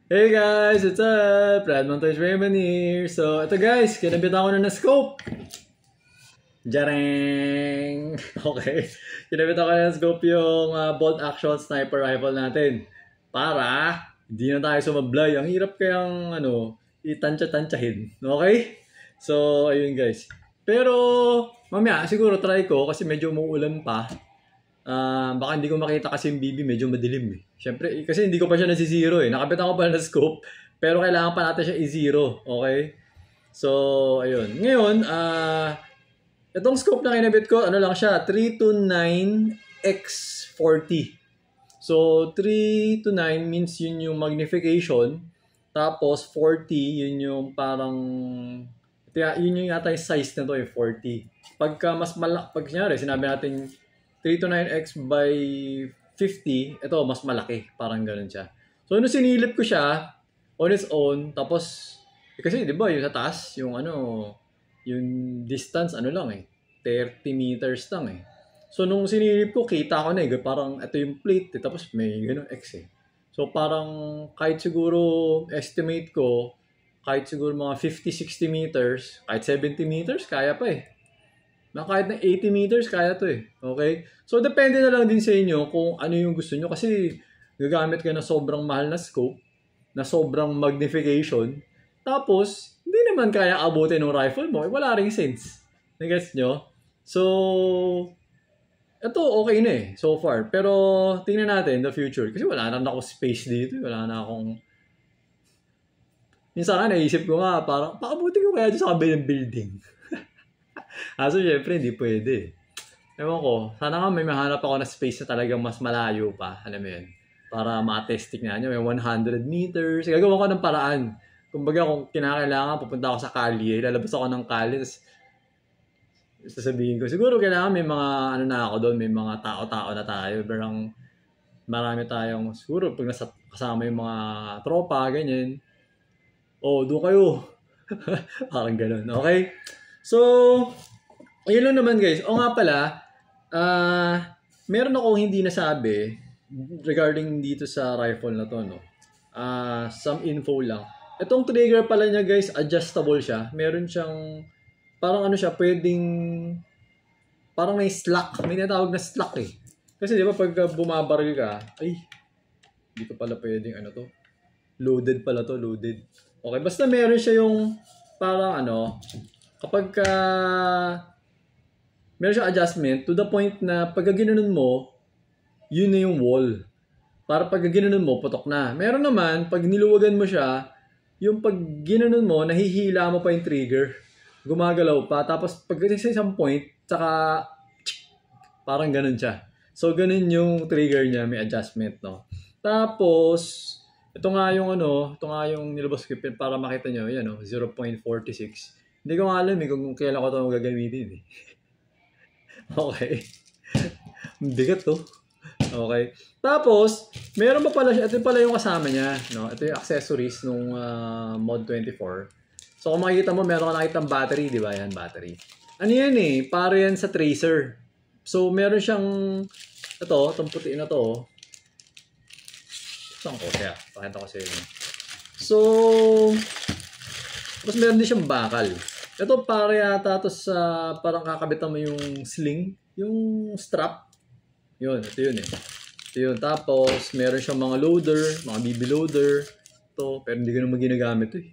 Hey guys, what's up? Brad Montage Raymond here. So, ito guys, kinabit ako na scope. Jareng! Okay. Kinabit ako na scope yung bolt action sniper rifle natin. Para hindi na tayo sumablay. Ang hirap kayang itansya-tansyahin. Okay? So, ayun guys. Pero, mamaya siguro try ko kasi medyo umuulan pa. Baka hindi ko makita kasi yung BB medyo madilim eh. Siyempre, kasi hindi ko pa siya nasi-zero eh. Nakabit ako pa na scope, pero kailangan pa natin siya i-zero. Okay? So, ayun. Ngayon, itong scope na kinabit ko, ano lang siya, 329x40. So, 3 to 9 means yun yung magnification. Tapos, 40, yun yung parang, yun yung yata yung size na to eh, 40. Pagka mas malaki, pag kunyari, sinabi natin 3 to 9x by 50, ito mas malaki, parang ganun siya. So, sinilip ko siya on its own, tapos, kasi di ba yung sa taas, yung yung distance, lang eh, 30 meters lang eh. So, nung sinilip ko, kita ko na eh, parang ito yung plate eh, tapos may ganun X eh. So, parang kahit siguro, estimate ko, kahit siguro mga 50-60 meters, kahit 70 meters, kaya pa eh. Na kahit na 80 meters, kaya to eh. Okay? So, depende na lang din sa inyo kung ano yung gusto nyo. Kasi, gagamit ka ng sobrang mahal na scope, na sobrang magnification, tapos, hindi naman kaya abutin ng rifle mo. Wala ring sense. Nagets nyo? So, ito okay na eh, so far. Pero, tingnan natin the future. Kasi wala na ako space dito. Wala na akong... Minsan nga, naisip ko nga, parang, paabutin ko kaya dyan sa kabilang building. So, syempre, hindi pwede. Ewan ko, sana nga may mahanap ako na space na talagang mas malayo pa. Alam mo yun? Para ma-testing na nyo. May 100 meters. Gagawa ko ng paraan. Kumbaga, kung kinakailangan, pupunta ako sa kalye. Lalabas ako ng kalye. Tapos, sasabihin ko, siguro kailangan may mga, na ako doon. May mga tao-tao na tayo. Parang, marami tayong, siguro, pag nasa kasama yung mga tropa, ganyan. Oh, doon kayo. Parang ganun. Okay? So, ayun lang naman guys. O nga pala, meron akong hindi nasabi regarding dito sa rifle na to, no? Some info lang. Itong trigger pala niya guys, adjustable siya. Meron siyang, parang pwedeng, parang may slack. May natawag na slack eh. Kasi di ba pag bumabaril ka, ay, hindi ko pala pwedeng loaded pala to, loaded. Okay, basta meron siya yung, parang kapag meron siyang adjustment to the point na pag ginanon mo, yun na yung wall. Para pag ginanon mo, putok na. Meron naman, pag niluwagan mo siya, yung pag ginanon mo, nahihila mo pa yung trigger. Gumagalaw pa. Tapos pag sa isang point, saka parang ganun siya. So, ganun yung trigger niya, may adjustment, no? Tapos, ito nga yung nilabas ko para makita nyo, yan 0.46. Hindi ko nga alam kung kailan ko ito gagamitin eh. Okay. Bigat to. Okay. Tapos, meron pa pala siya, ito pala yung kasama niya, no? Ito yung accessories nung Mod 24. So, kung makikita mo, meron ka nakitang battery, di ba? Yan, battery. Ano yan eh? Para yan sa tracer. So, meron siyang, itong puti na to, saan ko? Kaya, pakita ko sa inyo. So, tapos meron din siyang bakal. Ito para yata to sa, parang kakabitan mo yung sling, yung strap. Yun, ito yun eh. Ito yun. Tapos, meron siyang mga loader, mga BB loader. Ito, pero hindi ko naman ginagamit ito eh.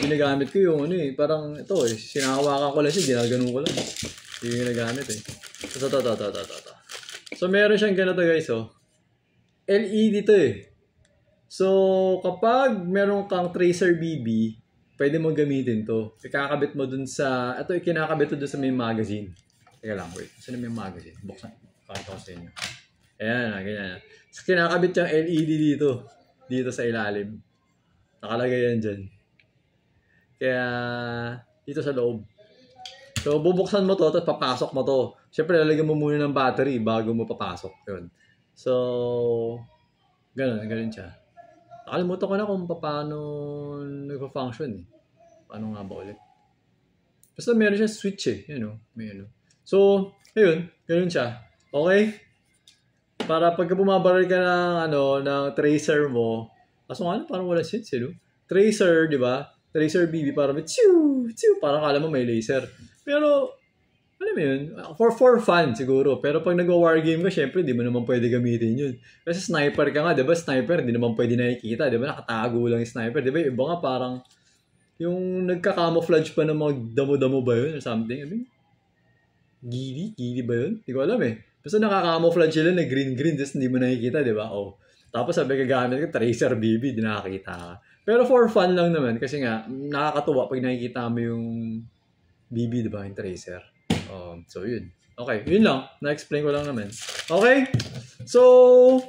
Ginagamit ko yung parang ito eh, sinahawakan ko lang siya, ginaganon ko lang. Hindi ko ginagamit eh. Ito. So, meron siyang ganito guys LED to eh. So, kapag meron kang tracer BB, pwede mo gamitin to. Ikakabit mo dun sa, ito ikinakabit to dun sa may magazine. Teka lang, wait. Saan may magazine? Buksan. Pakita ko sa inyo. Ayan, ganyan. So, kinakabit yung LED dito sa ilalim. Nakalagay yan dyan. Kaya, dito sa loob. So, bubuksan mo to, tapos papasok mo to. Siyempre, lalagyan mo muna ng battery bago mo papasok. Yun. So, ganun siya. Nakalimutan ko na kung paano nagpa-function eh. Paano nga ba ulit? Basta meron siya switch eh. May So, ayun. Ganun siya. Okay? Para pagka bumabaril ka ng tracer mo, Kaso nga parang wala sense, no? Tracer, di ba? Tracer BB, parang may parang kala mo may laser. Pero, alam mo yun, for fun siguro. Pero pag nag-war game ka, syempre, di mo naman pwede gamitin yun. Kasi sniper ka nga, di ba? Sniper, di naman pwede nakikita. Di ba? Nakatago lang yung sniper. Di ba? Iba nga parang, yung nagka-camouflage pa ng mga damo-damo ba yun? Or something. I mean, gili ba yun? Hindi ko alam eh. Basta nakaka-camouflage sila na green-green, tapos hindi mo nakikita, di ba? Oh. Tapos sabi gagamit ko, Tracer BB, di nakakita ka. Pero for fun lang naman, kasi nga, nakakatuwa pag nakikita mo yung BB, di ba? Yung Tracer. So, yun. Okay, yun lang. Na-explain ko lang naman. Okay? So,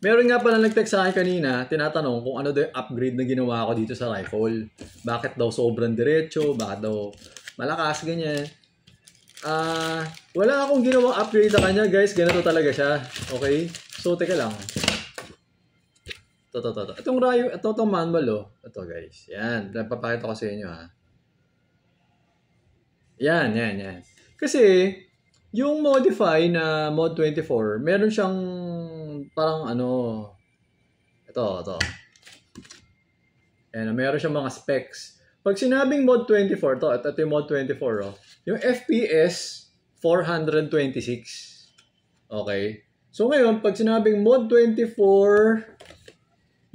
meron nga pala nag-text sa akin kanina, tinatanong kung ano daw yung upgrade na ginawa ko dito sa rifle. Bakit daw sobrang diretso? Bakit daw malakas, ganyan. Wala akong ginawang upgrade sa kanya, guys. Ganito talaga siya. Okay? So, teka lang. Ito. Itong manual, oh. Ito, guys. Yan. Papakita ko sa inyo, ha. Yan. Kasi, yung modify na mod 24, meron siyang parang ito. Yan, meron siyang mga specs. Pag sinabing mod 24, ito yung mod 24, oh. Yung FPS, 426. Okay? So ngayon, pag sinabing mod 24,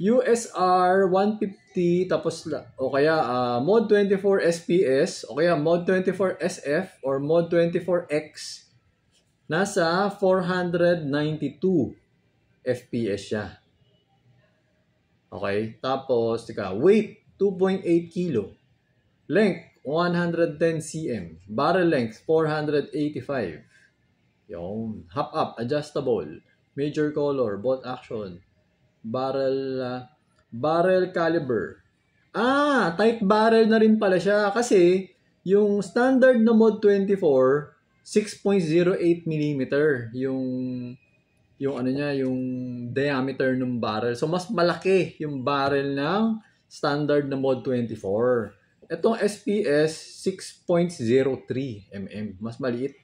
USR 150, tapos, o kaya mod 24 SPS, o kaya mod 24 SF, or mod 24X, nasa 492 FPS siya. Okay? Tapos, weight, 2.8 kilo. Length, 110 cm. Barrel length, 485. Yung hop up, adjustable. Major color, bolt action. Barrel caliber. Tight barrel na rin pala siya. Kasi, yung standard na mod 24, 6.08 mm. Yung diameter ng barrel. So, mas malaki yung barrel ng standard na mod 24. Itong SPS, 6.03 mm. Mas maliit.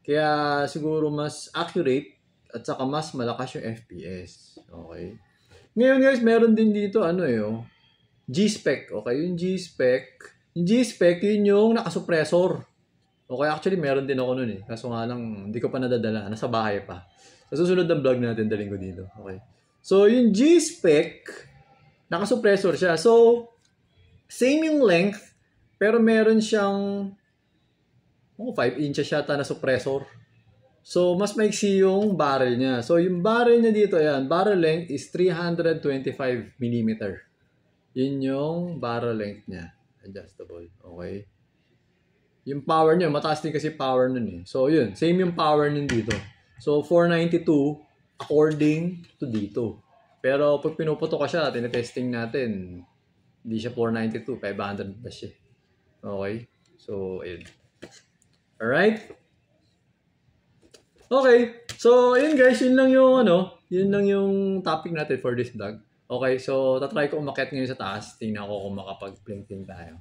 Kaya siguro mas accurate at saka mas malakas yung FPS. Okay. Ngayon guys, meron din dito G-Spec. Okay, yung G-Spec, yun yung nakasuppressor. Okay, actually meron din ako nun eh. Kaso nga lang, hindi ko pa nadadala. Nasa bahay pa. Sa susunod na vlog natin, daling ko dito. Okay. So, yung G-Spec, nakasuppressor siya. So, same yung length, pero meron siyang 5 inches yata na suppressor. So, mas maiksi yung barrel niya. So, yung barrel niya dito, barrel length is 325 mm. Yun yung barrel length niya. Adjustable. Okay. Yung power niya, mataas din kasi power nun eh. So, yun. Same yung power nun dito. So, 492 according to dito. Pero, pag pinuputo ka siya, tinetesting natin, hindi siya 492, 500 pa siya. Okay? So, ayun. Alright? Okay. So, ayun guys, yun lang yung topic natin for this vlog. Okay, so tatry ko umakyat ngayon sa taas. Tingnan ko kung makapag-pling-pling tayo.